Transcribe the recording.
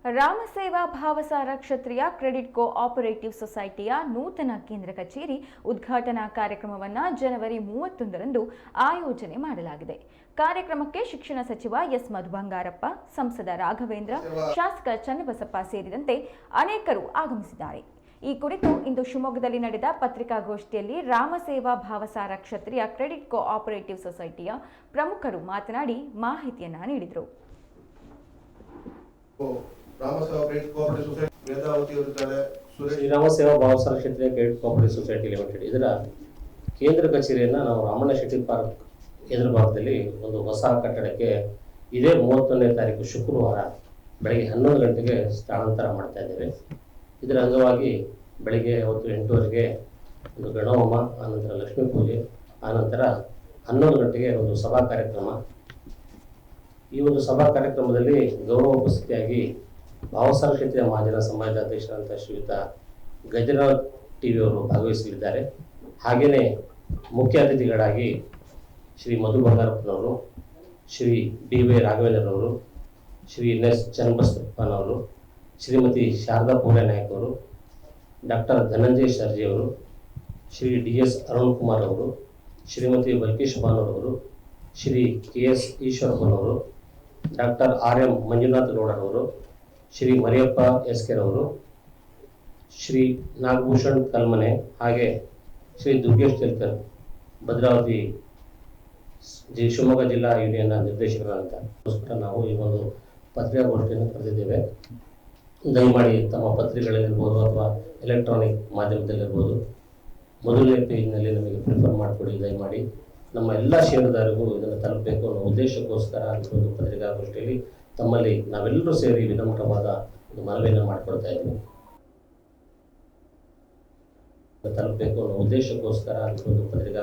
ರಾಮಸೇವಾ ಭಾವಸಾರ ಕ್ಷತ್ರಿಯ credit cooperative ಸೊಸೈಟಿಯ ನೂತನ ಕೇಂದ್ರ ಕಚೇರಿ ಉದ್ಘಾಟನಾ ಕಾರ್ಯಕ್ರಮವನ್ನು ಜನವರಿ 31ರಂದು ಆಯೋಜನೆ ಮಾಡಲಾಗಿದೆ. ಕಾರ್ಯಕ್ರಮಕ್ಕೆ ಶಿಕ್ಷಣ ಸಚಿವ ಎಸ್ ಮಧು ಬಂಗಾರಪ್ಪ, ಸಂಸದ ರಾಘವೇಂದ್ರ, ಶಾಸಕ ಚನ್ನಬಸಪ್ಪ ಸೇರಿದಂತೆ ಅನೇಕರು ಆಗಮಿಸಿದ್ದಾರೆ. ಈ ಕುರಿತು ಇಂದು ಶಿವಮೊಗ್ಗದಲ್ಲಿ ನಡೆದ ಪತ್ರಿಕಾಗೋಷ್ಠಿಯಲ್ಲಿ ರಾಮಸೇವಾ ಭಾವಸಾರ ಕ್ಷತ್ರಿಯ ಕ್ರೆಡಿಟ್ ಕೋಆಪರೇಟಿವ್ ಸೊಸೈಟಿಯ ಪ್ರಮುಖರು ಮಾತನಾಡಿ ಮಾಹಿತಿಯನ್ನು ನೀಡಿದರು. ರಾಮಸೇವಾ ಭಾವಸಾರ ಕ್ಷೇತ್ರೀಯ ಕ್ರೆಡಿಟ್ ಕೋಆಪರೇಟಿವ್ ಸೊಸೈಟಿ ಲಿಮಿಟೆಡ್ ಇದರ ಕೇಂದ್ರ ಕಚೇರಿಯನ್ನು ನಾವು ರಾಮಣ್ಣ ಶೆಟ್ಟಿ ಪಾರ್ಕ್ ಎದುರು ಭಾಗದಲ್ಲಿ ಒಂದು ಹೊಸ ಕಟ್ಟಡಕ್ಕೆ ಇದೇ 31ನೇ ತಾರೀಕು ಶುಕ್ರವಾರ ಬೆಳಗ್ಗೆ 11 ಗಂಟೆಗೆ ಸ್ಥಳಾಂತರ ಮಾಡ್ತಾ ಇದ್ದೇವೆ. ಇದರ ಅಂಗವಾಗಿ ಬೆಳಗ್ಗೆ 8:30ಗೆ ಒಂದು ಗಣಹೋಮ, ಆನಂತರ ಲಕ್ಷ್ಮೀ ಪೂಜೆ, ಆನಂತರ 11 ಗಂಟೆಗೆ ಒಂದು ಸಭಾ ಕಾರ್ಯಕ್ರಮ. ಈ ಒಂದು ಸಭಾ ಕಾರ್ಯಕ್ರಮದಲ್ಲಿ ಗೌರವ ಉಪಸ್ಥಿತಿಯಾಗಿ ಭಾವಸಾರ ಕ್ಷೇತ್ರೀಯ ಮಹಾಜನ ಸಮಾಜದ ಅಧ್ಯಕ್ಷರಾದಂಥ ಶ್ರೀಯುತ ಗಜರಾಜ್ ಟಿವಿ ಅವರು ಭಾಗವಹಿಸಲಿದ್ದಾರೆ. ಹಾಗೆಯೇ ಮುಖ್ಯ ಅತಿಥಿಗಳಾಗಿ ಶ್ರೀ ಮಧು ಬಂಗಾರಪ್ಪನವರು, ಶ್ರೀ ಡಿ.ವೈ. ರಾಘವೇಂದ್ರರವರು, ಶ್ರೀ ಎಸ್ ಚನ್ನಬಸಪ್ಪನವರು, ಶ್ರೀಮತಿ ಶಾರದಾ ಪೂಲೆ ನಾಯಕ್ ಅವರು, ಡಾಕ್ಟರ್ ಧನಂಜಯ ಶರ್ಜಿ ಅವರು, ಶ್ರೀ ಡಿ.ಎಸ್. ಅರುಣ್ ಕುಮಾರ್ ಅವರು, ಶ್ರೀಮತಿ ಬಲ್ಕೇಶ್ ಬಾನೂರವರು, ಶ್ರೀ ಕೆ.ಎಸ್. ಈಶ್ವರಪ್ಪನವರು, ಡಾಕ್ಟರ್ ಆರ್.ಎಂ. ಮಂಜುನಾಥ್ ಗೌಡರವರು, ಶ್ರೀ ಮರಿಯಪ್ಪ ಎಸ್ಕೆರವರು, ಶ್ರೀ ನಾಗಭೂಷಣ್ ಕಲ್ಮನೆ, ಹಾಗೆ ಶ್ರೀ ದುರ್ಗೇಶ್ ತೆಲ್ಕರ್, ಭದ್ರಾವತಿ ಶಿವಮೊಗ್ಗ ಜಿಲ್ಲಾ ಯೂನಿಯನ್ನ ನಿರ್ದೇಶಕರಾದಂಥ ನಾವು ಈ ಒಂದು ಪತ್ರಿಕಾಗೋಷ್ಠಿಯನ್ನು ಕರೆದಿದ್ದೇವೆ. ದಯಮಾಡಿ ತಮ್ಮ ಪತ್ರಿಕೆಗಳಲ್ಲಿರ್ಬೋದು ಅಥವಾ ಎಲೆಕ್ಟ್ರಾನಿಕ್ ಮಾಧ್ಯಮದಲ್ಲಿರ್ಬೋದು ಮೊದಲನೇ ಪೇಜ್ನಲ್ಲಿ ನಮಗೆ ಪ್ರಿಫರ್ ಮಾಡಿಕೊಡಿ. ದಯಮಾಡಿ ನಮ್ಮ ಎಲ್ಲ ಷೇರುದಾರರಿಗೂ ಇದನ್ನು ತಲುಪಬೇಕು ಅನ್ನೋ ಉದ್ದೇಶಕ್ಕೋಸ್ಕರ ಒಂದು ಪತ್ರಿಕಾಗೋಷ್ಠಿಯಲ್ಲಿ ತಮ್ಮಲ್ಲಿ ನಾವೆಲ್ಲರೂ ಸೇರಿ ವಿನಮ್ರವಾದ ಒಂದು ಮನವಿಯನ್ನು ಮಾಡಿಕೊಡ್ತಾ ಇದ್ದೀವಿ. ತಲುಪಬೇಕು ಅನ್ನೋ ಉದ್ದೇಶಕ್ಕೋಸ್ಕರ ಒಂದು ಪತ್ರಿಕಾ